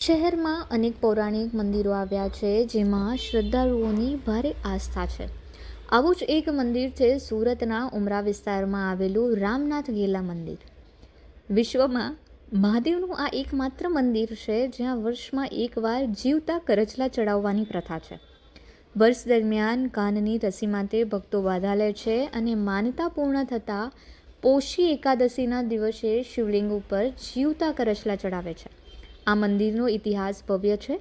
શહેરમાં અનેક પૌરાણિક મંદિરો આવ્યા છે જેમાં શ્રદ્ધાળુઓની ભારે આસ્થા છે. આવું જ એક મંદિર છે સુરતના ઉમરા વિસ્તારમાં આવેલું રામનાથ ગેલા મંદિર. વિશ્વમાં મહાદેવનું આ એકમાત્ર મંદિર છે જ્યાં વર્ષમાં એકવાર જીવતા કરચલા ચડાવવાની પ્રથા છે. વર્ષ દરમિયાન કાનની રસી માટે ભક્તો બાધા લે છે અને માનતા પૂર્ણ થતાં પોષી એકાદશીના દિવસે શિવલિંગ ઉપર જીવતા કરચલા ચડાવે છે. આ મંદિરનો ઇતિહાસ ભવ્ય છે.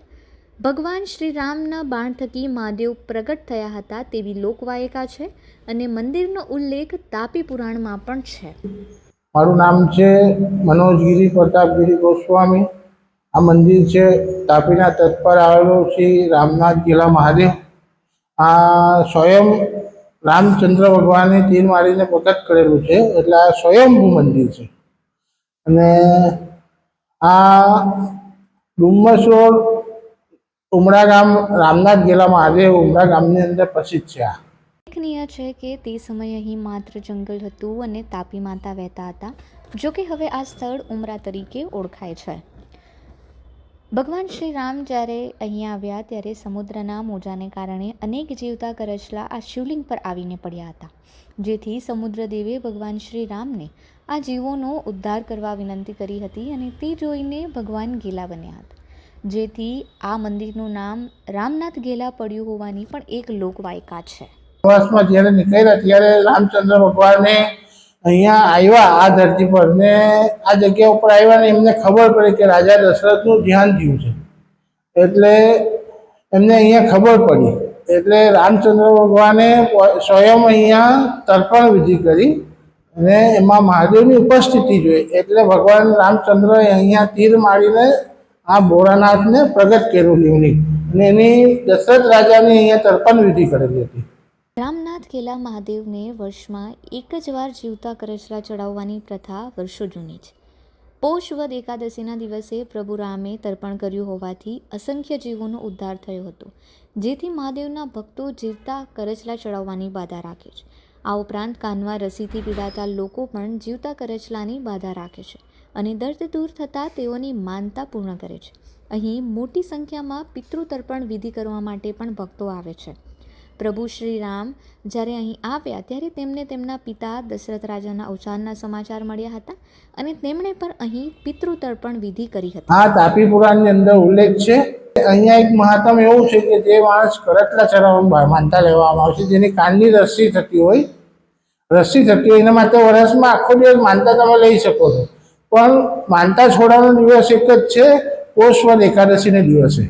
ભગવાન શ્રી રામના બાણ થકી મહાદેવ પ્રગટ થયા હતા તેવી લોકવાયકા છે અને મંદિરનો ઉલ્લેખ તાપી પુરાણમાં પણ છે. મારું નામ છે મનોજગીરી પ્રતાપગીરી ગોસ્વામી. આ મંદિર છે તાપીના તટ પર આવેલું શ્રી રામનાથ ગેલા મહાદેવ. આ સ્વયં રામચંદ્ર ભગવાને તીર મારીને પ્રગટ કરેલું છે, એટલે આ સ્વયંભૂ મંદિર છે. અને આ ડુમ્મસ રોડ ઉમરા ગામ રામનાથ ગેલા મહાદેવ ઉમરા ગામની અંદર પ્રસિદ્ધ છે. ઉલ્લેખનીય છે કે તે સમયે અહીં માત્ર જંગલ હતું અને તાપી માતા વહેતા હતા. જોકે હવે આ સ્થળ ઉમરા તરીકે ઓળખાય છે. ભગવાન શ્રી રામ જ્યારે અહીં આવ્યા ત્યારે સમુદ્રના મોજાને કારણે અનેક જીવતા કરચલા આ શિવલિંગ પર આવીને પડ્યા હતા, જેથી સમુદ્રદેવે ભગવાન શ્રી રામને આ જીવોનો ઉદ્ધાર કરવા વિનંતી કરી હતી અને તે જોઈને ભગવાન ગેલા બન્યા હતા, જેથી આ મંદિરનું નામ રામનાથ ગેલા પડ્યું હોવાની પણ એક લોકવાયકા છે. પ્રવાસમાં જ્યારે નીકળ્યા ત્યારે રામચંદ્ર ભગવાને અહીંયા આવ્યા આ ધરતી પર ને આ જગ્યા ઉપર આવ્યા ને એમને ખબર પડી કે રાજા દશરથનું ધ્યાન થયું છે, એટલે એમને અહીંયા ખબર પડી. એટલે રામચંદ્ર ભગવાને સ્વયં અહીંયા તર્પણ વિધિ કરી અને એમાં મહાદેવની ઉપસ્થિતિ જોઈ, એટલે ભગવાન રામચંદ્રએ અહીંયા તીર મારીને આ ભોળાનાથને પ્રગટ કર્યું શિવલિંગ, અને એની દશરથ રાજાની અહીંયા તર્પણ વિધિ કરેલી હતી. રામનાથ ગેલા મહાદેવને વર્ષમાં એક જ વાર જીવતા કરચલા ચડાવવાની પ્રથા વર્ષો જૂની છે. પોષ વદ એકાદશીના દિવસે પ્રભુ રામે તર્પણ કર્યું હોવાથી અસંખ્ય જીવોનો ઉદ્ધાર થયો હતો, જેથી મહાદેવના ભક્તો જીવતા કરચલા ચડાવવાની બાધા રાખે છે. આ ઉપરાંત કાનમાં રસીથી પીડાતા લોકો પણ જીવતા કરચલાની બાધા રાખે છે અને દર્દ દૂર થતાં તેઓની માનતા પૂર્ણ કરે છે. અહીં મોટી સંખ્યામાં પિતૃતર્પણ વિધિ કરવા માટે પણ ભક્તો આવે છે. પ્રભુ શ્રી રામ જ્યારે અહીં આવ્યા ત્યારે તેમને તેમના પિતા દશરથ રાજાના અવસાનના સમાચાર મળ્યા હતા અને તેમણે પણ અહીં પિતૃતર્પણ વિધિ કરી હતી. આ તાપી પુરાણની અંદર ઉલ્લેખ છે. અહીંયા એક મહાત્મ એવું છે કે જે માણસ કરચલા ચડાવવા માનતા લેવામાં આવે છે, જેની કાનની રસી થતી હોય એના માટે વર્ષમાં આખો દિવસ માનતા તમે લઈ શકો છો, પણ માનતા છોડવાનો દિવસ એક જ છે, પોષ વદ એકાદશીના દિવસે.